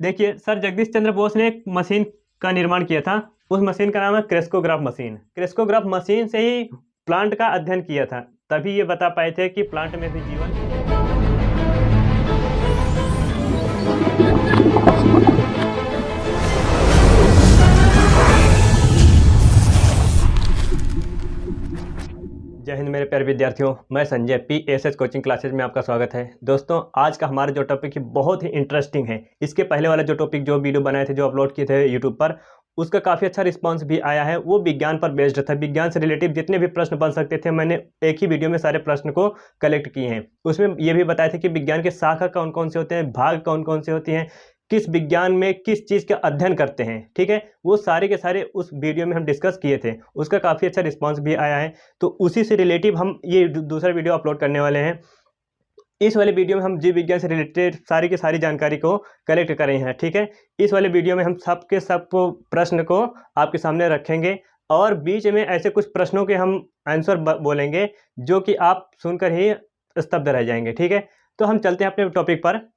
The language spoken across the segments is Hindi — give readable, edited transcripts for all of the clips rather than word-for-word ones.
देखिए, सर जगदीश चंद्र बोस ने एक मशीन का निर्माण किया था। उस मशीन का नाम है क्रेस्कोग्राफ मशीन। क्रेस्कोग्राफ मशीन से ही प्लांट का अध्ययन किया था, तभी ये बता पाए थे कि प्लांट में भी जीवन। जय हिंद मेरे प्यारे विद्यार्थियों, मैं संजय PSS कोचिंग क्लासेज में आपका स्वागत है। दोस्तों, आज का हमारा जो टॉपिक है बहुत ही इंटरेस्टिंग है। इसके पहले वाला जो वीडियो बनाए थे, जो अपलोड किए थे यूट्यूब पर, उसका काफ़ी अच्छा रिस्पांस भी आया है। वो विज्ञान पर बेस्ड था। विज्ञान से रिलेटिव जितने भी प्रश्न बन सकते थे, मैंने एक ही वीडियो में सारे प्रश्न को कलेक्ट किए हैं। उसमें ये भी बताए थे कि विज्ञान के शाखा कौन कौन से होते हैं, भाग कौन कौन से होती हैं, किस विज्ञान में किस चीज़ का अध्ययन करते हैं। ठीक है, वो सारे के सारे उस वीडियो में हम डिस्कस किए थे। उसका काफ़ी अच्छा रिस्पांस भी आया है, तो उसी से रिलेटिव हम ये दूसरा वीडियो अपलोड करने वाले हैं। इस वाले वीडियो में हम जीव विज्ञान से रिलेटेड सारी की सारी जानकारी को कलेक्ट कर रहे हैं। ठीक है, इस वाले वीडियो में हम सब प्रश्न को आपके सामने रखेंगे और बीच में ऐसे कुछ प्रश्नों के हम आंसर बोलेंगे जो कि आप सुनकर ही स्तब्ध रह जाएंगे। ठीक है, तो हम चलते हैं अपने टॉपिक पर।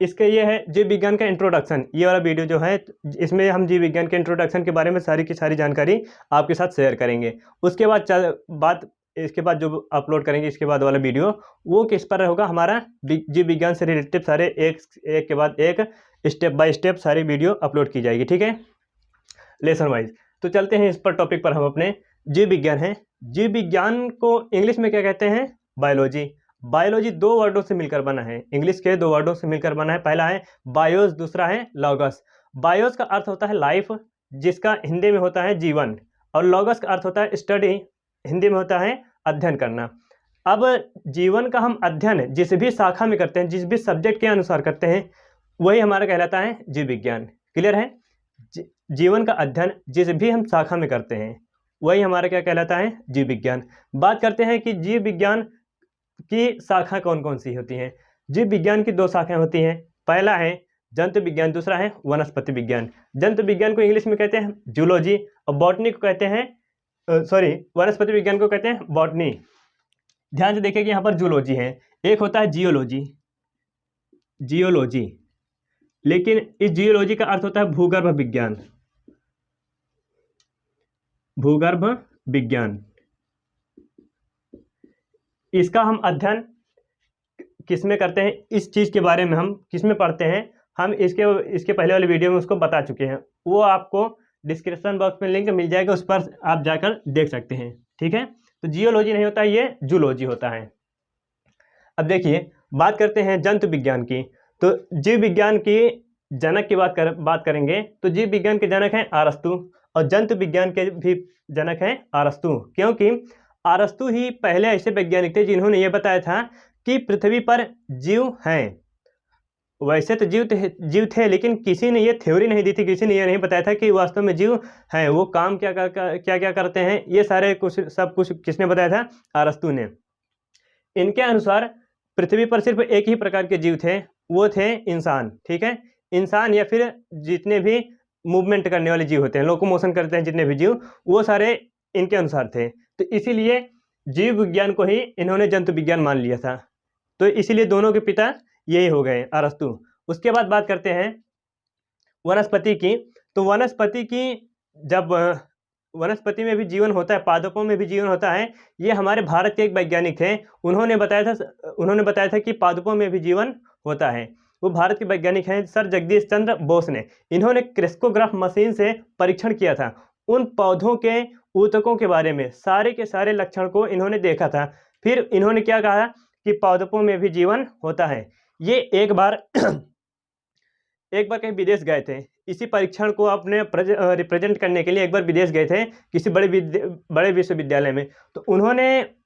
इसके ये है जीव विज्ञान का इंट्रोडक्शन। ये वाला वीडियो जो है, इसमें हम जीव विज्ञान के इंट्रोडक्शन के बारे में सारी की सारी जानकारी आपके साथ शेयर करेंगे। उसके बाद इसके बाद जो अपलोड करेंगे, इसके बाद वाला वीडियो वो किस पर होगा, हमारा जीव विज्ञान से रिलेटेड सारे एक के बाद एक स्टेप बाय स्टेप सारी वीडियो अपलोड की जाएगी। ठीक है, लेसन वाइज। तो चलते हैं इस पर टॉपिक पर। हम अपने जीव विज्ञान है। जीव विज्ञान को इंग्लिश में क्या कहते हैं? बायोलॉजी। बायोलॉजी दो वर्डों से मिलकर बना है, इंग्लिश के दो वर्डों से मिलकर बना है। पहला है बायोस, दूसरा है लॉगस। बायोस का अर्थ होता है लाइफ, जिसका हिंदी में होता है जीवन, और लॉगस का अर्थ होता है स्टडी, हिंदी में होता है अध्ययन करना। अब जीवन का हम अध्ययन जिस भी शाखा में करते हैं, जिस भी सब्जेक्ट के अनुसार करते हैं, वही हमारा कहलाता है जीव विज्ञान। क्लियर है? जीवन का अध्ययन जिस भी हम शाखा में करते हैं, वही हमारा क्या कहलाता है? जीव विज्ञान। बात करते हैं कि जीव विज्ञान की शाखा कौन कौन सी होती हैं। जीव विज्ञान की दो शाखाएं होती हैं। पहला है जंतु विज्ञान, दूसरा है वनस्पति विज्ञान। जंतु विज्ञान को इंग्लिश में कहते हैं जूलॉजी, और बॉटनी को कहते हैं वनस्पति विज्ञान को कहते हैं बॉटनी। ध्यान से देखिए कि यहाँ पर जूलॉजी है, एक होता है जियोलॉजी। जियोलॉजी, लेकिन इस जियोलॉजी का अर्थ होता है भूगर्भ विज्ञान। भूगर्भ विज्ञान, इसका हम अध्ययन किस में करते हैं, इस चीज़ के बारे में हम किस में पढ़ते हैं, हम इसके पहले वाले वीडियो में उसको बता चुके हैं। वो आपको डिस्क्रिप्शन बॉक्स में लिंक मिल जाएगा, उस पर आप जाकर देख सकते हैं। ठीक है, तो जियोलॉजी नहीं होता, ये जूलॉजी होता है। अब देखिए, बात करते हैं जंतु विज्ञान की। तो जीव विज्ञान की जनक की बात करेंगे तो जीव विज्ञान के जनक हैं अरस्तु, और जंतु विज्ञान के भी जनक हैं अरस्तु, क्योंकि अरस्तु ही पहले ऐसे वैज्ञानिक थे जिन्होंने ये बताया था कि पृथ्वी पर जीव हैं। वैसे तो जीव थे, लेकिन किसी ने ये थ्योरी नहीं दी थी, किसी ने ये नहीं बताया था कि वास्तव में जीव हैं। वो काम क्या क्या करते हैं, ये सारे सब कुछ किसने बताया था? अरस्तु ने। इनके अनुसार पृथ्वी पर सिर्फ एक ही प्रकार के जीव थे, वो थे इंसान। ठीक है, इंसान या फिर जितने भी मूवमेंट करने वाले जीव होते हैं, लोकोमोशन करते हैं जितने भी जीव, वो सारे इनके अनुसार थे। तो इसीलिए जीव विज्ञान को ही इन्होंने जंतु विज्ञान मान लिया था। तो इसीलिए दोनों के पिता यही हो गए, अरस्तु। उसके बाद बात करते हैं वनस्पति की। तो वनस्पति की, जब वनस्पति में भी जीवन होता है, पादपों में भी जीवन होता है। ये हमारे भारत के एक वैज्ञानिक थे, उन्होंने बताया था कि पादपों में भी जीवन होता है। वो भारत के वैज्ञानिक हैं सर जगदीश चंद्र बोस ने। इन्होंने क्रेस्कोग्राफ मशीन से परीक्षण किया था। उन पौधों के ऊतकों के बारे में सारे के सारे लक्षण को इन्होंने देखा था। फिर इन्होंने क्या कहा कि पादपों में भी जीवन होता है। ये एक बार कहीं विदेश गए थे, इसी परीक्षण को अपने रिप्रेजेंट करने के लिए एक बार विदेश गए थे किसी बड़े विश्वविद्यालय में। तो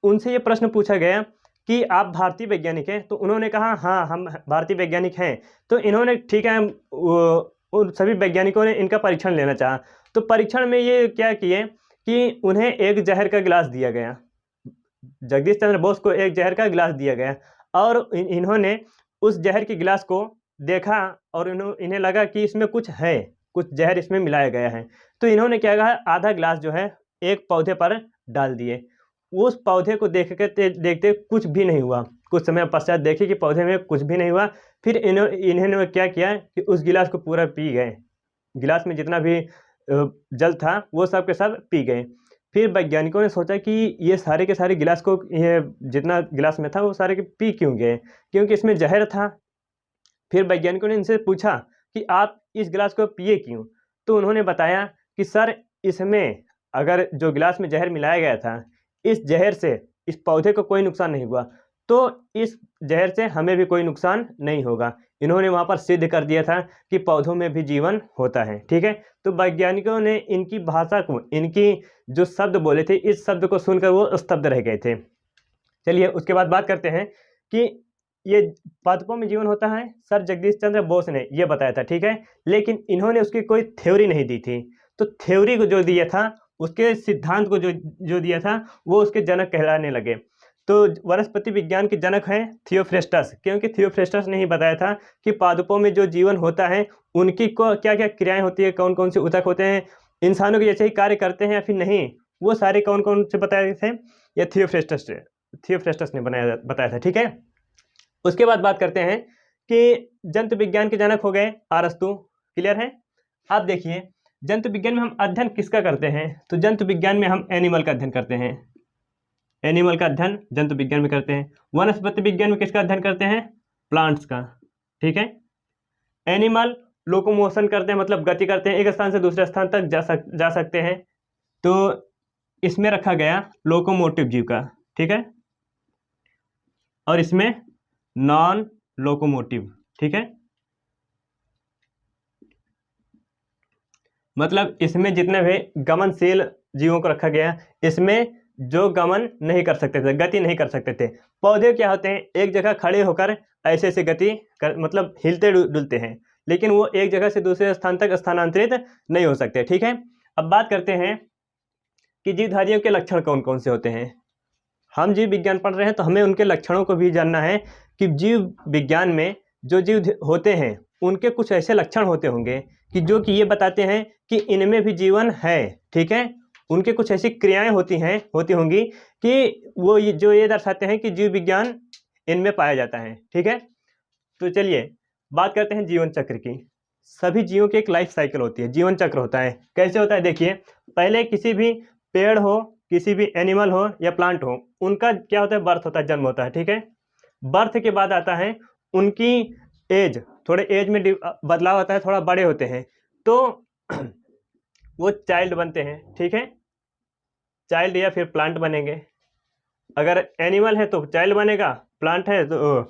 उनसे ये प्रश्न पूछा गया कि आप भारतीय वैज्ञानिक हैं? तो उन्होंने कहा हाँ, हम भारतीय वैज्ञानिक हैं। तो इन्होंने ठीक है, उन सभी वैज्ञानिकों ने इनका परीक्षण लेना चाहा। तो परीक्षण में ये क्या किए कि उन्हें एक जहर का गिलास दिया गया। जगदीश चंद्र बोस को एक जहर का गिलास दिया गया, और इन्होंने उस जहर के गिलास को देखा और इन्हें लगा कि इसमें कुछ है, कुछ जहर इसमें मिलाया गया है। तो इन्होंने क्या कहा, आधा गिलास जो है एक पौधे पर डाल दिए। उस पौधे को देखते कुछ भी नहीं हुआ। कुछ समय पश्चात देखे कि पौधे में कुछ भी नहीं हुआ। फिर इन्होंने क्या किया कि उस गिलास को पूरा पी गए, गिलास में जितना भी जल था वो सब के सब पी गए। फिर वैज्ञानिकों ने सोचा कि ये सारे के सारे गिलास को, ये जितना गिलास में था वो सारे के पी क्यों गए, क्योंकि इसमें जहर था। फिर वैज्ञानिकों ने इनसे पूछा कि आप इस गिलास को पिए क्यों, तो उन्होंने बताया कि सर इसमें अगर जो गिलास में जहर मिलाया गया था, इस जहर से इस पौधे को कोई नुकसान नहीं हुआ, तो इस जहर से हमें भी कोई नुकसान नहीं होगा। इन्होंने वहाँ पर सिद्ध कर दिया था कि पौधों में भी जीवन होता है। ठीक है, तो वैज्ञानिकों ने इनकी भाषा को, इनकी जो शब्द बोले थे, इस शब्द को सुनकर वो स्तब्ध रह गए थे। चलिए उसके बाद बात करते हैं कि ये पादपों में जीवन होता है, सर जगदीश चंद्र बोस ने ये बताया था। ठीक है, लेकिन इन्होंने उसकी कोई थ्योरी नहीं दी थी। तो थ्योरी को जो दिया था, उसके सिद्धांत को जो दिया था, वो उसके जनक कहलाने लगे। तो वनस्पति विज्ञान के जनक हैं थियोफ्रेस्टस, क्योंकि थियोफ्रेस्टस ने ही बताया था कि पादपों में जो जीवन होता है उनकी को क्या क्या क्रियाएं होती है, कौन कौन से ऊतक होते हैं, इंसानों के जैसे ही कार्य करते हैं या फिर नहीं, वो सारे कौन कौन से बताए थे, ये थियोफ्रेस्टस ने बताया था। ठीक है, उसके बाद बात करते हैं कि जंतु विज्ञान के जनक हो गए अरस्तु। क्लियर है। अब देखिए जंतु विज्ञान में हम अध्ययन किसका करते हैं, तो जंतु विज्ञान में हम एनिमल का अध्ययन करते हैं। एनिमल का अध्ययन जंतु विज्ञान में करते हैं। वनस्पति विज्ञान में किसका अध्ययन करते हैं, प्लांट्स का। ठीक है, एनिमल लोकोमोशन करते हैं, मतलब गति करते हैं, एक स्थान से दूसरे स्थान तक जा सकते हैं। तो इसमें रखा गया लोकोमोटिव जीव का। ठीक है, और इसमें नॉन लोकोमोटिव। ठीक है, मतलब इसमें जितने भी गमनशील जीवों को रखा गया, इसमें जो गमन नहीं कर सकते थे, गति नहीं कर सकते थे। पौधे क्या होते हैं, एक जगह खड़े होकर ऐसे ऐसे गति कर, मतलब हिलते डुलते हैं, लेकिन वो एक जगह से दूसरे स्थान तक स्थानांतरित नहीं हो सकते। ठीक है, अब बात करते हैं कि जीवधारियों के लक्षण कौन कौन से होते हैं। हम जीव विज्ञान पढ़ रहे हैं तो हमें उनके लक्षणों को भी जानना है कि जीव विज्ञान में जो जीव होते हैं उनके कुछ ऐसे लक्षण होते होंगे कि जो कि ये बताते हैं कि इनमें भी जीवन है। ठीक है, उनके कुछ ऐसी क्रियाएं होती होंगी कि वो जो ये दर्शाते हैं कि जीव विज्ञान इनमें पाया जाता है। ठीक है, तो चलिए बात करते हैं जीवन चक्र की। सभी जीवों की एक लाइफ साइकिल होती है, जीवन चक्र होता है। कैसे होता है देखिए, पहले किसी भी पेड़ हो, किसी भी एनिमल हो या प्लांट हो, उनका क्या होता है, बर्थ होता है, जन्म होता है। ठीक है, बर्थ के बाद आता है उनकी एज, थोड़े एज में बदलाव आता है, थोड़ा बड़े होते हैं तो वो चाइल्ड बनते हैं। ठीक है, चाइल्ड या फिर प्लांट बनेंगे। अगर एनिमल है तो चाइल्ड बनेगा, प्लांट है तो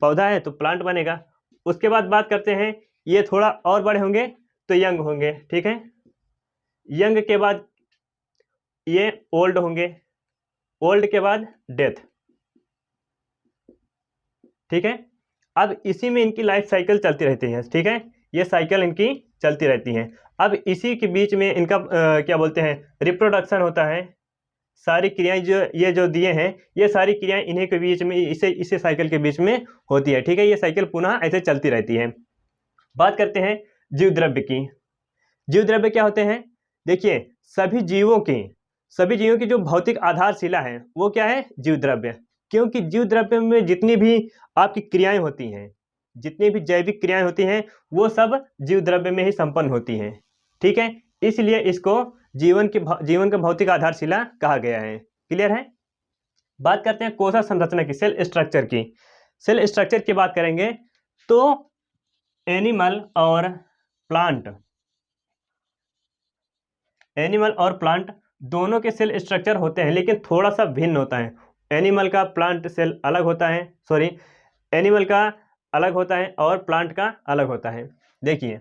पौधा है तो प्लांट बनेगा। उसके बाद बात करते हैं, ये थोड़ा और बड़े होंगे तो यंग होंगे। ठीक है, यंग के बाद ये ओल्ड होंगे, ओल्ड के बाद डेथ। ठीक है, अब इसी में इनकी लाइफ साइकिल चलती रहती है। ठीक है, ये साइकिल इनकी चलती रहती है। अब इसी के बीच में इनका क्या बोलते हैं, रिप्रोडक्शन होता है। सारी क्रियाएं जो दिए हैं, ये सारी क्रियाएं इन्हीं के बीच में, इसे साइकिल के बीच में होती है। ठीक है, ये साइकिल पुनः ऐसे चलती रहती है। बात करते हैं जीव द्रव्य की। जीव द्रव्य क्या होते हैं, देखिए सभी जीवों की जो भौतिक आधारशिला है वो क्या है, जीव द्रव्य। क्योंकि जीव द्रव्य में जितनी भी आपकी क्रियाएं होती हैं, जितनी भी जैविक क्रियाएं होती हैं, वो सब जीव द्रव्य में ही संपन्न होती हैं। ठीक है, इसलिए इसको जीवन का भौतिक आधारशिला कहा गया है। क्लियर है। बात करते हैं कोशिका संरचना की, सेल स्ट्रक्चर की। सेल स्ट्रक्चर की बात करेंगे तो एनिमल और प्लांट दोनों के सेल स्ट्रक्चर होते हैं, लेकिन थोड़ा सा भिन्न होता है। एनिमल का प्लांट सेल अलग होता है, एनिमल का अलग होता है और प्लांट का अलग होता है। देखिए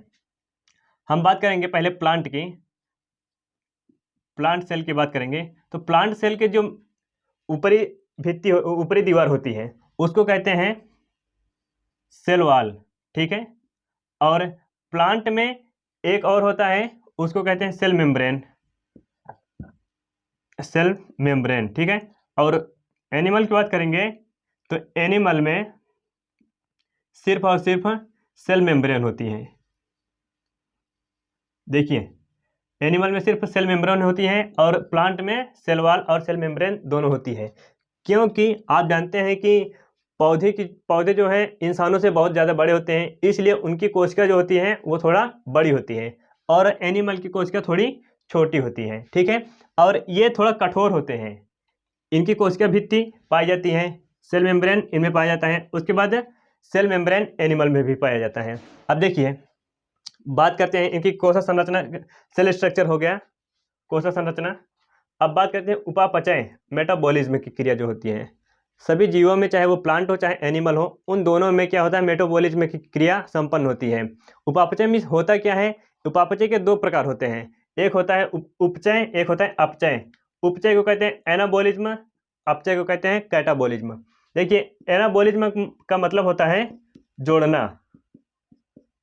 हम बात करेंगे पहले प्लांट की, प्लांट सेल की बात करेंगे तो प्लांट सेल के जो ऊपरी दीवार होती है उसको कहते हैं सेल वॉल। ठीक है, और प्लांट में एक और होता है, उसको कहते हैं सेल मेम्ब्रेन। ठीक है, और एनिमल की बात करेंगे तो एनिमल में सिर्फ और सिर्फ सेल मेम्ब्रेन होती है। देखिए एनिमल में सिर्फ सेल मेम्ब्रेन होती है और प्लांट में सेल वॉल और सेल मेम्ब्रेन दोनों होती है। क्योंकि आप जानते हैं कि पौधे जो हैं इंसानों से बहुत ज़्यादा बड़े होते हैं, इसलिए उनकी कोशिका जो होती हैं वो थोड़ा बड़ी होती है, और एनिमल की कोशिका थोड़ी छोटी होती है, ठीक है। और ये थोड़ा कठोर होते हैं। इनकी कोशिका भित्ति पाई जाती है, सेल मेम्ब्रेन इनमें पाया जाता है, उसके बाद सेल मेम्ब्रेन एनिमल में भी पाया जाता है। अब देखिए बात करते हैं इनकी कोशिका संरचना, सेल स्ट्रक्चर हो गया, कोशिका संरचना। अब बात करते हैं उपापचय मेटाबॉलिज्म की क्रिया जो होती है सभी जीवों में, चाहे वो प्लांट हो चाहे एनिमल हो, उन दोनों में क्या होता है, मेटाबॉलिज्म की क्रिया संपन्न होती है। उपापचय में होता क्या है, उपापचय के दो प्रकार होते हैं, एक होता है उपचय, एक होता है अपचय। उपचय को कहते हैं एनाबॉलिज्म, अपचय को कहते हैं कैटाबॉलिज्म। देखिए एनाबॉलिज्म का मतलब होता है जोड़ना,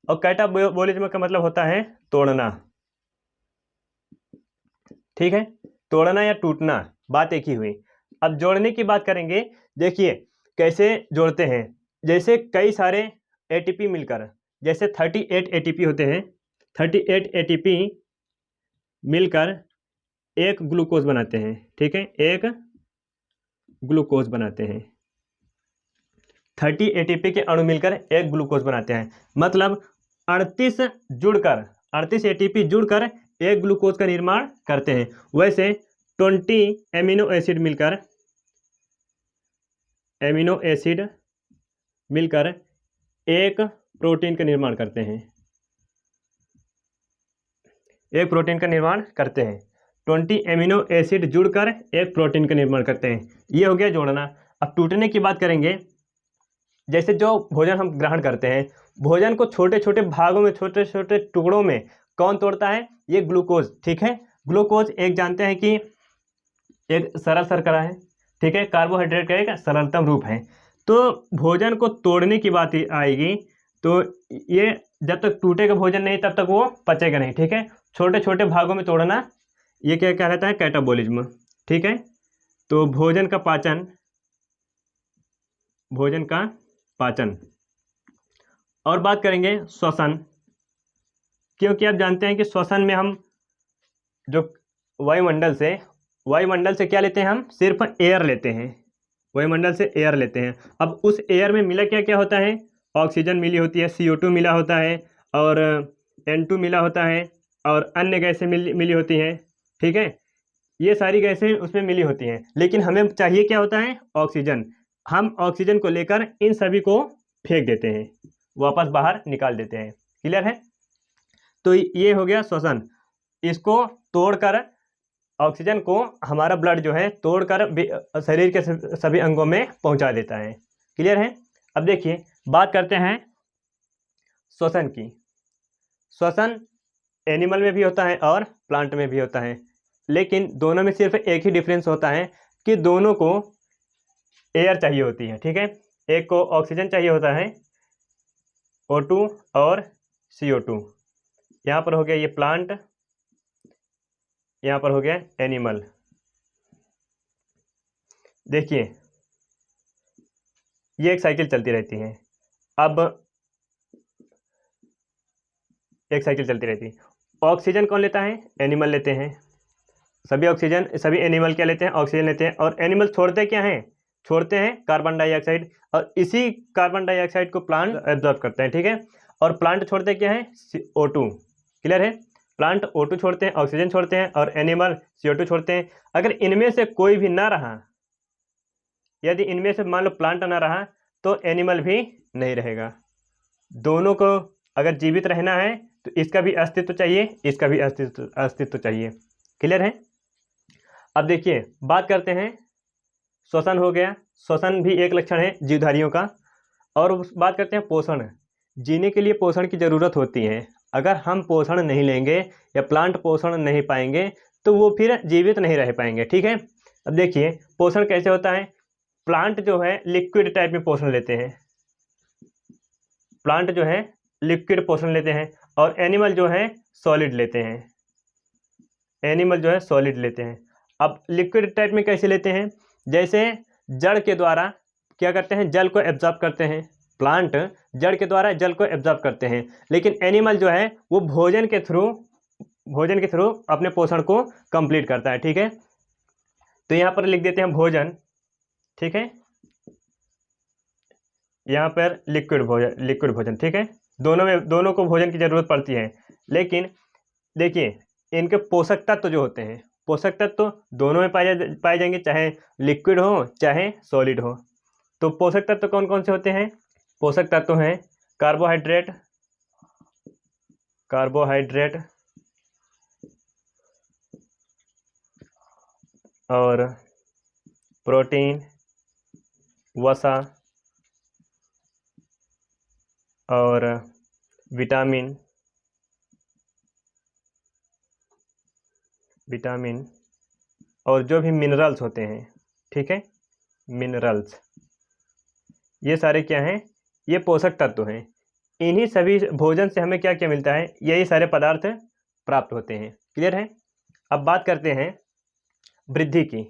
और कैटाबॉलिज्म का मतलब होता है तोड़ना, ठीक है, तोड़ना या टूटना, बात एक ही हुई। अब जोड़ने की बात करेंगे, देखिए कैसे जोड़ते हैं। जैसे कई सारे एटीपी मिलकर, जैसे 38 एटीपी होते हैं, 38 एटीपी मिलकर एक ग्लूकोज बनाते हैं, ठीक है, एक ग्लूकोज बनाते हैं। 30 एटीपी के अणु मिलकर एक ग्लूकोज बनाते हैं, मतलब 38 एटीपी जुड़कर एक ग्लूकोज का निर्माण करते हैं। वैसे 20 एमिनो एसिड मिलकर एक प्रोटीन का निर्माण करते हैं, एक प्रोटीन का निर्माण करते हैं। 20 एमिनो एसिड जुड़कर एक प्रोटीन का निर्माण करते हैं, ये हो गया जोड़ना। अब टूटने की बात करेंगे, जैसे जो भोजन हम ग्रहण करते हैं, भोजन को छोटे छोटे भागों में, छोटे छोटे टुकड़ों में कौन तोड़ता है, ये ग्लूकोज, ठीक है। ग्लूकोज एक जानते हैं कि एक सरल शर्करा है, ठीक है, कार्बोहाइड्रेट का एक सरलतम रूप है। तो भोजन को तोड़ने की बात आएगी तो ये जब तक टूटेगा भोजन नहीं तब तक वो पचेगा नहीं, ठीक है। छोटे छोटे भागों में तोड़ना, ये क्या कहलाता है, कैटाबॉलिज्म, ठीक है। तो भोजन का पाचन। और बात करेंगे श्वसन, क्योंकि आप जानते हैं कि श्वसन में हम जो वायुमंडल से क्या लेते हैं, हम सिर्फ एयर लेते हैं, वायुमंडल से एयर लेते हैं। अब उस एयर में मिला क्या क्या होता है, ऑक्सीजन मिली होती है, CO2 मिला होता है, और N2 मिला होता है, और अन्य गैसें मिली होती हैं, ठीक है। ये सारी गैसें उसमें मिली होती हैं, लेकिन हमें चाहिए क्या होता है, ऑक्सीजन। हम ऑक्सीजन को लेकर इन सभी को फेंक देते हैं, वापस बाहर निकाल देते हैं, क्लियर है। तो ये हो गया श्वसन, इसको तोड़कर ऑक्सीजन को हमारा ब्लड जो है तोड़कर शरीर के सभी अंगों में पहुंचा देता है, क्लियर है। अब देखिए बात करते हैं श्वसन की। श्वसन एनिमल में भी होता है और प्लांट में भी होता है, लेकिन दोनों में सिर्फ एक ही डिफरेंस होता है कि दोनों को एयर चाहिए होती है, ठीक है। एक को ऑक्सीजन चाहिए होता है, O2 और CO2। यहाँ पर हो गया ये प्लांट, यहाँ पर हो गया एनिमल। देखिए ये एक साइकिल चलती रहती है, अब एक साइकिल चलती रहती है। ऑक्सीजन कौन लेता है, एनिमल लेते हैं, सभी एनिमल क्या लेते हैं, ऑक्सीजन लेते हैं। और एनिमल छोड़ते क्या हैं, छोड़ते हैं कार्बन डाइऑक्साइड, और इसी कार्बन डाइऑक्साइड को प्लांट एब्जॉर्ब करते हैं, ठीक है। और प्लांट छोड़ते क्या है, O2, क्लियर है। प्लांट O2 छोड़ते हैं, ऑक्सीजन छोड़ते हैं, और एनिमल CO2 छोड़ते हैं। अगर इनमें से कोई भी ना रहा, यदि इनमें से मान लो प्लांट ना रहा तो एनिमल भी नहीं रहेगा। दोनों को अगर जीवित रहना है तो इसका भी अस्तित्व चाहिए, इसका भी अस्तित्व चाहिए, क्लियर है। अब देखिए बात करते हैं, श्वसन हो गया, श्वसन भी एक लक्षण है जीवधारियों का। और बात करते हैं पोषण। जीने के लिए पोषण की ज़रूरत होती है, अगर हम पोषण नहीं लेंगे या प्लांट पोषण नहीं पाएंगे तो वो फिर जीवित नहीं रह पाएंगे, ठीक है। अब देखिए पोषण कैसे होता है, प्लांट जो है लिक्विड टाइप में पोषण लेते हैं, प्लांट जो है लिक्विड पोषण लेते हैं, और एनिमल जो है सॉलिड लेते हैं, एनिमल जो है सॉलिड लेते हैं। अब लिक्विड टाइप में कैसे लेते हैं, जैसे जड़ के द्वारा क्या करते हैं, जल को एब्जॉर्ब करते हैं, प्लांट जड़ के द्वारा जल को एब्जॉर्ब करते हैं, लेकिन एनिमल जो है वो भोजन के थ्रू अपने पोषण को कंप्लीट करता है, ठीक है। तो यहाँ पर लिख देते हैं भोजन, ठीक है। यहाँ पर लिक्विड भोजन, ठीक है। दोनों को भोजन की ज़रूरत पड़ती है, लेकिन देखिए इनके पोषक तत्व जो होते हैं, पोषक तत्व दोनों में पाए जाएंगे, चाहे लिक्विड हो चाहे सॉलिड हो। तो पोषक तत्व कौन कौन से होते हैं? पोषक तत्व हैं कार्बोहाइड्रेट और प्रोटीन, वसा और विटामिन और जो भी मिनरल्स होते हैं, ठीक है, मिनरल्स, ये सारे क्या हैं? ये पोषक तत्व हैं। इन्हीं सभी भोजन से हमें क्या क्या मिलता है? यही सारे पदार्थ प्राप्त होते हैं। क्लियर है? अब बात करते हैं वृद्धि की।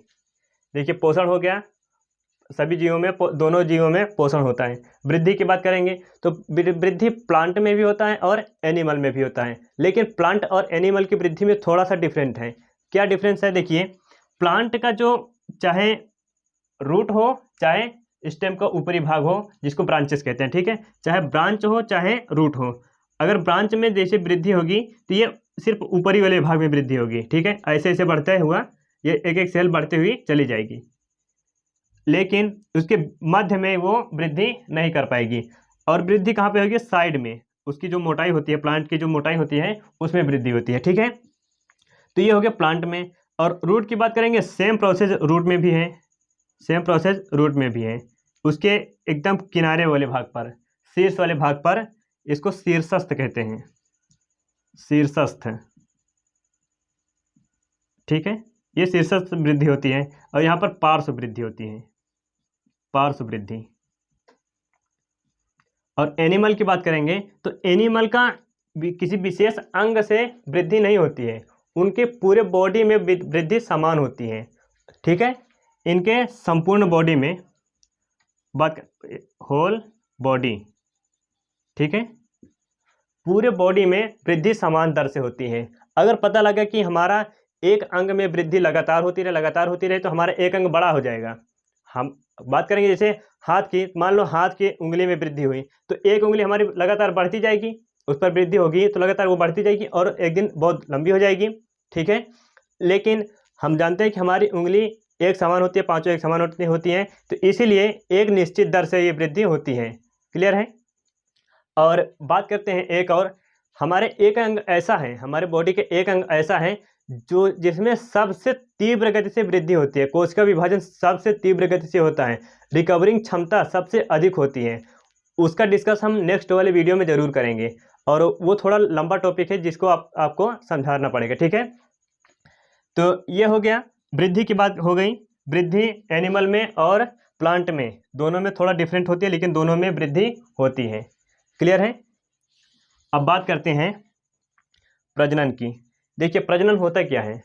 देखिए पोषण हो गया, सभी जीवों में, दोनों जीवों में पोषण होता है। वृद्धि की बात करेंगे तो वृद्धि प्लांट में भी होता है और एनिमल में भी होता है, लेकिन प्लांट और एनिमल की वृद्धि में थोड़ा सा डिफरेंट है। क्या डिफरेंस है? देखिए प्लांट का जो चाहे रूट हो चाहे स्टेम का ऊपरी भाग हो, जिसको ब्रांचेस कहते हैं, ठीक है, चाहे ब्रांच हो चाहे रूट हो, अगर ब्रांच में जैसे वृद्धि होगी तो ये सिर्फ ऊपरी वाले भाग में वृद्धि होगी, ठीक है, ऐसे ऐसे बढ़ते हुआ ये एक एक सेल बढ़ती हुई चली जाएगी, लेकिन उसके मध्य में वो वृद्धि नहीं कर पाएगी। और वृद्धि कहाँ पे होगी? साइड में, उसकी जो मोटाई होती है, प्लांट की जो मोटाई होती है उसमें वृद्धि होती है, ठीक है। तो ये हो गया प्लांट में। और रूट की बात करेंगे, सेम प्रोसेस रूट में भी है, उसके एकदम किनारे वाले भाग पर, शीर्ष वाले भाग पर, इसको शीर्षस्थ कहते हैं, शीर्षस्थ, ठीक है, ये शीर्षस्थ वृद्धि होती है। और यहाँ पर पार्श्व वृद्धि होती है, पार्श्व वृद्धि। और एनिमल की बात करेंगे तो एनिमल का किसी विशेष अंग से वृद्धि नहीं होती है, उनके पूरे बॉडी में वृद्धि समान होती है, ठीक है। इनके संपूर्ण बॉडी में होल बॉडी, ठीक है, पूरे बॉडी में वृद्धि समान दर से होती है। अगर पता लगा कि हमारा एक अंग में वृद्धि लगातार होती रहे तो हमारा एक अंग बड़ा हो जाएगा। हम बात करेंगे जैसे हाथ की, मान लो हाथ की उंगली में वृद्धि हुई तो एक उंगली हमारी लगातार बढ़ती जाएगी, उस पर वृद्धि होगी तो लगातार वो बढ़ती जाएगी और एक दिन बहुत लंबी हो जाएगी, ठीक है। लेकिन हम जानते हैं कि हमारी उंगली एक समान होती है, पांचों एक समान होती हैं, तो इसीलिए एक निश्चित दर से ये वृद्धि होती है। क्लियर है? और बात करते हैं एक और, हमारे एक अंग ऐसा है, हमारे बॉडी के एक अंग ऐसा है जो जिसमें सबसे तीव्र गति से वृद्धि होती है, कोशिका विभाजन सबसे तीव्र गति से होता है, रिकवरिंग क्षमता सबसे अधिक होती है। उसका डिस्कस हम नेक्स्ट वाले वीडियो में ज़रूर करेंगे और वो थोड़ा लंबा टॉपिक है जिसको आपको समझाना पड़ेगा, ठीक है। तो ये हो गया, वृद्धि की बात हो गई। वृद्धि एनिमल में और प्लांट में दोनों में थोड़ा डिफरेंट होती है, लेकिन दोनों में वृद्धि होती है। क्लियर है? अब बात करते हैं प्रजनन की। देखिए प्रजनन होता क्या है?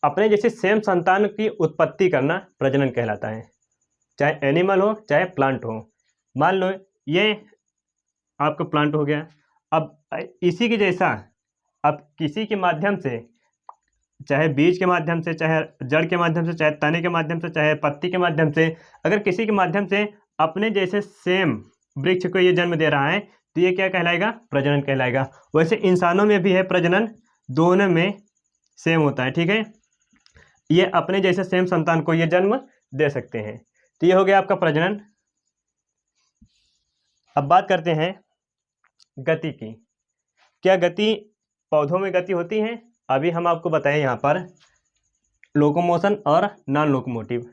अपने जैसे सेम संतान की उत्पत्ति करना प्रजनन कहलाता है, चाहे एनिमल हो चाहे प्लांट हो। मान लो ये आपका प्लांट हो गया, अब इसी के जैसा अब किसी के माध्यम से, चाहे बीज के माध्यम से, चाहे जड़ के माध्यम से, चाहे तने के माध्यम से, चाहे पत्ती के माध्यम से, अगर किसी के माध्यम से अपने जैसे सेम वृक्ष को ये जन्म दे रहा है तो ये क्या कहलाएगा? प्रजनन कहलाएगा। वैसे इंसानों में भी है प्रजनन, दोनों में सेम होता है, ठीक है। ये अपने जैसे सेम संतान को ये जन्म दे सकते हैं। तो ये हो गया आपका प्रजनन। अब बात करते हैं गति की। क्या गति पौधों में गति होती है? अभी हम आपको बताएं यहाँ पर लोकोमोशन और नॉन लोकोमोटिव।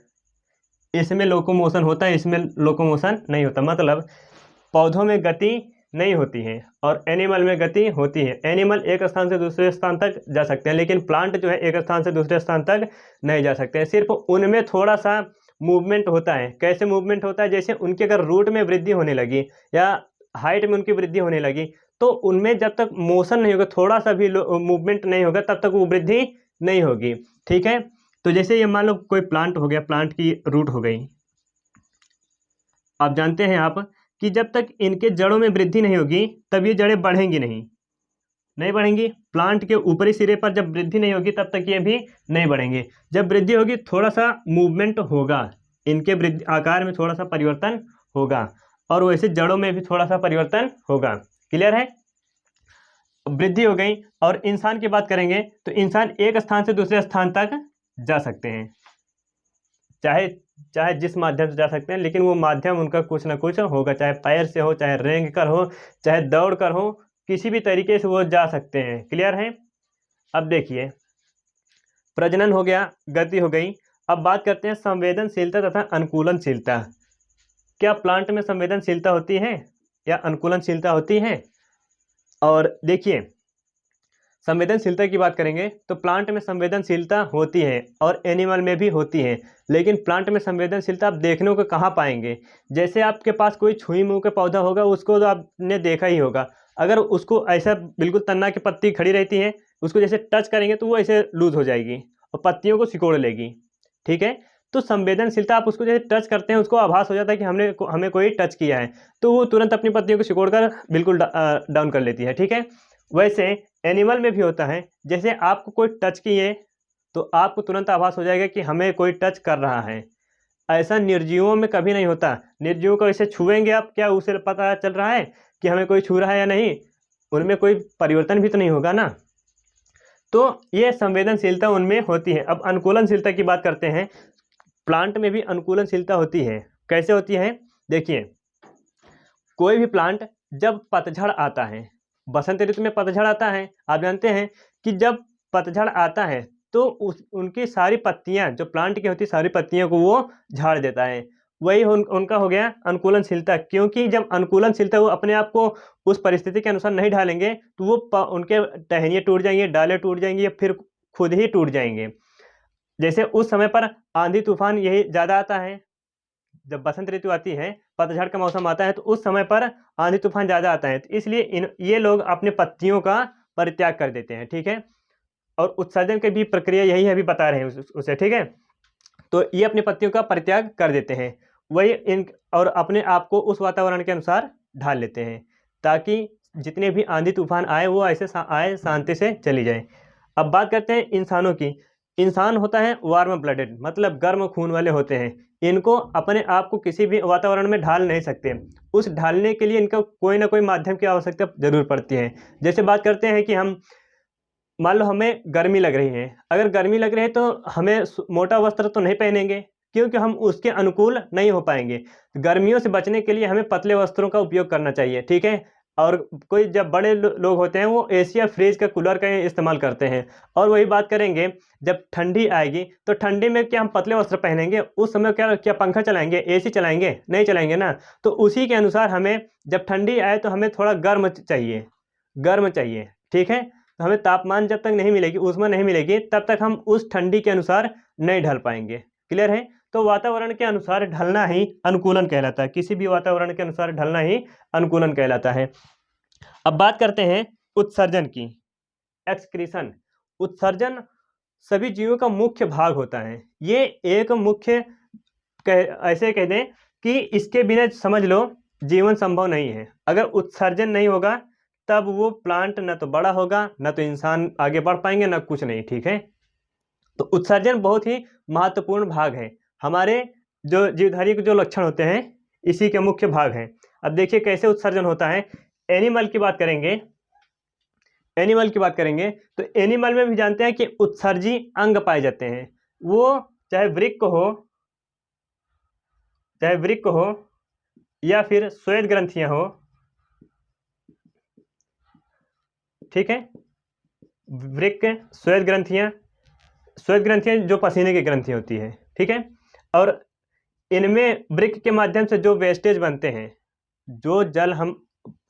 इसमें लोकोमोशन होता है, इसमें लोकोमोशन नहीं होता, मतलब पौधों में गति नहीं होती है और एनिमल में गति होती है। एनिमल एक स्थान से दूसरे स्थान तक जा सकते हैं, लेकिन प्लांट जो है एक स्थान से दूसरे स्थान तक नहीं जा सकते हैं। सिर्फ उनमें थोड़ा सा मूवमेंट होता है। कैसे मूवमेंट होता है? जैसे उनके अगर रूट में वृद्धि होने लगी या हाइट में उनकी वृद्धि होने लगी तो उनमें जब तक मोशन नहीं होगा, थोड़ा सा भी मूवमेंट नहीं होगा, तब तक वो वृद्धि नहीं होगी, ठीक है। तो जैसे ये मान लो कोई प्लांट हो गया, प्लांट की रूट हो गई। आप जानते हैं आप कि जब तक इनके जड़ों में वृद्धि नहीं होगी तब ये जड़ें बढ़ेंगी नहीं बढ़ेंगी। प्लांट के ऊपरी सिरे पर जब वृद्धि नहीं होगी तब तक ये भी नहीं बढ़ेंगे। जब वृद्धि होगी थोड़ा सा मूवमेंट होगा, इनके वृद्धि आकार में थोड़ा सा परिवर्तन होगा और वैसे जड़ों में भी थोड़ा सा परिवर्तन होगा। क्लियर है? वृद्धि हो गई। और इंसान की बात करेंगे तो इंसान एक स्थान से दूसरे स्थान तक जा सकते हैं, चाहे चाहे जिस माध्यम से जा सकते हैं, लेकिन वो माध्यम उनका कुछ ना कुछ होगा, चाहे पैर से हो, चाहे रेंग कर हो, चाहे दौड़ कर हो, किसी भी तरीके से वो जा सकते हैं। क्लियर है? अब देखिए, प्रजनन हो गया, गति हो गई। अब बात करते हैं संवेदनशीलता तथा अनुकूलनशीलता। क्या प्लांट में संवेदनशीलता होती है या अनुकूलनशीलता होती है? और देखिए, संवेदनशीलता की बात करेंगे तो प्लांट में संवेदनशीलता होती है और एनिमल में भी होती है, लेकिन प्लांट में संवेदनशीलता आप देखने को कहाँ पाएंगे? जैसे आपके पास कोई छुई मुँह का पौधा होगा, उसको तो आपने देखा ही होगा। अगर उसको ऐसा बिल्कुल तन्ना की पत्ती खड़ी रहती है, उसको जैसे टच करेंगे तो वो ऐसे लूज हो जाएगी और पत्तियों को सिकोड़ लेगी। ठीक है? तो संवेदनशीलता, आप उसको जैसे टच करते हैं, उसको आभास हो जाता है कि हमें कोई टच किया है, तो वो तुरंत अपनी पत्तियों को सिकोड़ कर बिल्कुल डाउन कर लेती है। ठीक है? वैसे एनिमल में भी होता है, जैसे आपको कोई टच किए तो आपको तुरंत आभास हो जाएगा कि हमें कोई टच कर रहा है। ऐसा निर्जीवों में कभी नहीं होता। निर्जीवों को ऐसे छुएंगे आप, क्या उसे पता चल रहा है कि हमें कोई छू रहा है या नहीं? उनमें कोई परिवर्तन भी तो नहीं होगा ना। तो ये संवेदनशीलता उनमें होती है। अब अनुकूलनशीलता की बात करते हैं। प्लांट में भी अनुकूलनशीलता होती है। कैसे होती है? देखिए, कोई भी प्लांट जब पतझड़ आता है, बसंत ऋतु में पतझड़ आता है, आप जानते हैं कि जब पतझड़ आता है तो उनकी सारी पत्तियां, जो प्लांट की होती सारी पत्तियों को वो झाड़ देता है। वही उनका हो गया अनुकूलनशीलता, क्योंकि जब अनुकूलनशीलता, वो अपने आप को उस परिस्थिति के अनुसार नहीं ढालेंगे तो वो उनके टहनियाँ टूट जाएंगी, डालें टूट जाएंगी या फिर खुद ही टूट जाएंगे। जैसे उस समय पर आंधी तूफान यही ज़्यादा आता है, जब बसंत ऋतु आती है, पतझड़ का मौसम आता है, तो उस समय पर आंधी तूफान ज़्यादा आता है, तो इसलिए ये लोग अपने पत्तियों का परित्याग कर देते हैं। ठीक है? और उत्सर्जन की भी प्रक्रिया यही है, अभी बता रहे हैं उसे। ठीक है? तो ये अपनी पत्तियों का परित्याग कर देते हैं, वही इन और अपने आप को उस वातावरण के अनुसार ढाल लेते हैं, ताकि जितने भी आंधी तूफान आए वो ऐसे आए, शांति से चली जाए। अब बात करते हैं इंसानों की। इंसान होता है वार्म ब्लडेड, मतलब गर्म खून वाले होते हैं। इनको अपने आप को किसी भी वातावरण में ढाल नहीं सकते। उस ढालने के लिए इनका कोई ना कोई माध्यम की आवश्यकता जरूर पड़ती है। जैसे बात करते हैं कि हम, मान लो हमें गर्मी लग रही है, अगर गर्मी लग रही है तो हमें मोटा वस्त्र तो नहीं पहनेंगे, क्योंकि हम उसके अनुकूल नहीं हो पाएंगे। गर्मियों से बचने के लिए हमें पतले वस्त्रों का उपयोग करना चाहिए। ठीक है? और कोई जब बड़े लोग होते हैं वो एसी या फ्रिज का, कूलर का इस्तेमाल करते हैं। और वही बात करेंगे, जब ठंडी आएगी तो ठंडी में क्या हम पतले वस्त्र पहनेंगे? उस समय क्या क्या पंखा चलाएंगे, एसी चलाएंगे? नहीं चलाएंगे ना। तो उसी के अनुसार हमें जब ठंडी आए तो हमें थोड़ा गर्म चाहिए, गर्म चाहिए। ठीक है? तो हमें तापमान जब तक नहीं मिलेगी, ऊष्मा नहीं मिलेगी, तब तक हम उस ठंडी के अनुसार नहीं ढल पाएंगे। क्लियर है? तो वातावरण के अनुसार ढलना ही अनुकूलन कहलाता है। किसी भी वातावरण के अनुसार ढलना ही अनुकूलन कहलाता है। अब बात करते हैं उत्सर्जन की। एक्सक्रीशन, उत्सर्जन सभी जीवों का मुख्य भाग होता है। ये एक मुख्य ऐसे कह दें कि इसके बिना समझ लो जीवन संभव नहीं है। अगर उत्सर्जन नहीं होगा तब वो प्लांट न तो बड़ा होगा, न तो इंसान आगे बढ़ पाएंगे, न कुछ नहीं। ठीक है? तो उत्सर्जन बहुत ही महत्वपूर्ण भाग है। हमारे जो जीवधारी के जो लक्षण होते हैं, इसी के मुख्य भाग हैं। अब देखिए कैसे उत्सर्जन होता है। एनिमल की बात करेंगे, एनिमल की बात करेंगे तो एनिमल में भी जानते हैं कि उत्सर्जी अंग पाए जाते हैं। वो चाहे वृक्क हो, चाहे वृक्क हो या फिर श्वेत ग्रंथियां हो। ठीक है? वृक्क, श्वेत ग्रंथियां, श्वेत ग्रंथियां जो पसीने की ग्रंथि होती है। ठीक है? और इनमें वृक्क के माध्यम से जो वेस्टेज बनते हैं, जो जल हम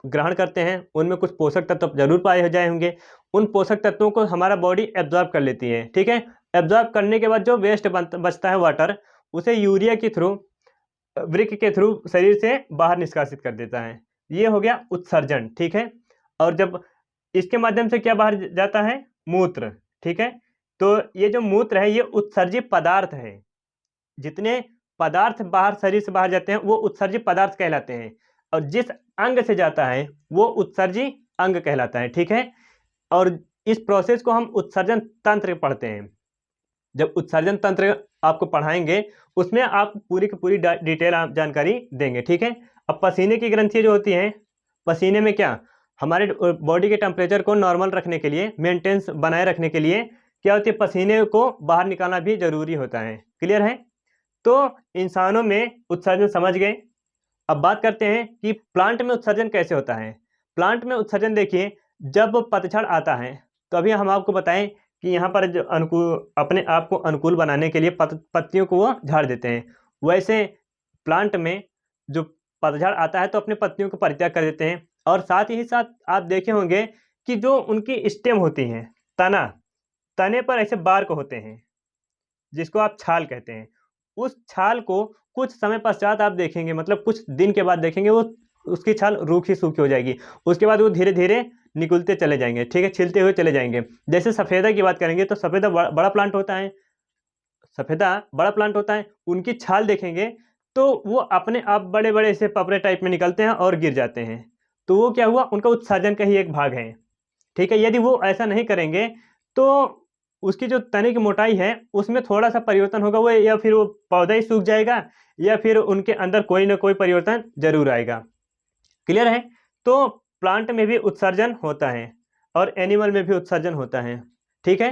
ग्रहण करते हैं, उनमें कुछ पोषक तत्व जरूर पाए जाए होंगे। उन पोषक तत्वों को हमारा बॉडी एब्जॉर्ब कर लेती है। ठीक है? एब्जॉर्ब करने के बाद जो वेस्ट बचता है वाटर, उसे यूरिया के थ्रू, वृक्क के थ्रू शरीर से बाहर निष्कासित कर देता है। ये हो गया उत्सर्जन। ठीक है? और जब इसके माध्यम से क्या बाहर जाता है? मूत्र। ठीक है? तो ये जो मूत्र है, ये उत्सर्जी पदार्थ है। जितने पदार्थ बाहर शरीर से बाहर जाते हैं वो उत्सर्जी पदार्थ कहलाते हैं, और जिस अंग से जाता है वो उत्सर्जी अंग कहलाता है। ठीक है? और इस प्रोसेस को हम उत्सर्जन तंत्र पढ़ते हैं। जब उत्सर्जन तंत्र आपको पढ़ाएंगे, उसमें आप पूरी की पूरी डिटेल जानकारी देंगे। ठीक है? अब पसीने की ग्रंथियाँ जो होती हैं, पसीने में क्या हमारे बॉडी के टेम्परेचर को नॉर्मल रखने के लिए, मेंटेनेंस बनाए रखने के लिए क्या होती है, पसीने को बाहर निकालना भी ज़रूरी होता है। क्लियर है? तो इंसानों में उत्सर्जन समझ गए। अब बात करते हैं कि प्लांट में उत्सर्जन कैसे होता है। प्लांट में उत्सर्जन देखिए, जब पतझड़ आता है तो अभी हम आपको बताएं कि यहाँ पर जो अपने आप को अनुकूल बनाने के लिए पत्तियों को वो झाड़ देते हैं। वैसे प्लांट में जो पतझड़ आता है तो अपने पत्तियों को परित्याग कर देते हैं। और साथ ही साथ आप देखे होंगे कि जो उनकी स्टेम होती हैं, तने पर ऐसे बार्क होते हैं जिसको आप छाल कहते हैं। उस छाल को कुछ समय पश्चात आप देखेंगे, मतलब कुछ दिन के बाद देखेंगे, वो उसकी छाल रूखी सूखी हो जाएगी। उसके बाद वो धीरे धीरे निकलते चले जाएंगे, ठीक है, छिलते हुए चले जाएंगे। जैसे सफ़ेदा की बात करेंगे तो सफ़ेदा बड़ा प्लांट होता है, सफ़ेदा बड़ा प्लांट होता है। उनकी छाल देखेंगे तो वो अपने आप बड़े बड़े से पपरे टाइप में निकलते हैं और गिर जाते हैं। तो वो क्या हुआ, उनका उत्सर्जन का ही एक भाग है, ठीक है। यदि वो ऐसा नहीं करेंगे तो उसकी जो तने की मोटाई है उसमें थोड़ा-सा परिवर्तन होगा, वो या फिर वो पौधा ही सूख जाएगा या फिर उनके अंदर कोई न कोई परिवर्तन ज़रूर आएगा। क्लियर है? तो प्लांट में भी उत्सर्जन होता है और एनिमल में भी उत्सर्जन होता है, ठीक है।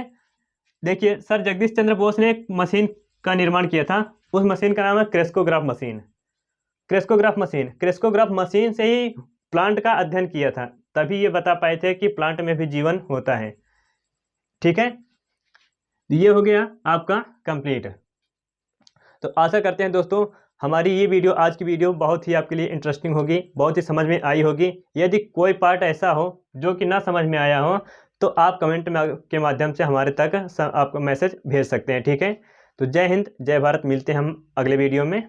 देखिए, सर जगदीश चंद्र बोस ने एक मशीन का निर्माण किया था। उस मशीन का नाम है क्रेस्कोग्राफ मशीन। क्रेस्कोग्राफ मशीन से ही प्लांट का अध्ययन किया था, तभी ये बता पाए थे कि प्लांट में भी जीवन होता है, ठीक है। ये हो गया आपका कंप्लीट। तो आशा करते हैं दोस्तों हमारी ये वीडियो, आज की वीडियो बहुत ही आपके लिए इंटरेस्टिंग होगी, बहुत ही समझ में आई होगी। यदि कोई पार्ट ऐसा हो जो कि ना समझ में आया हो तो आप कमेंट में के माध्यम से हमारे तक आपको मैसेज भेज सकते हैं, ठीक है। तो जय हिंद, जय भारत, मिलते हैं हम अगले वीडियो में।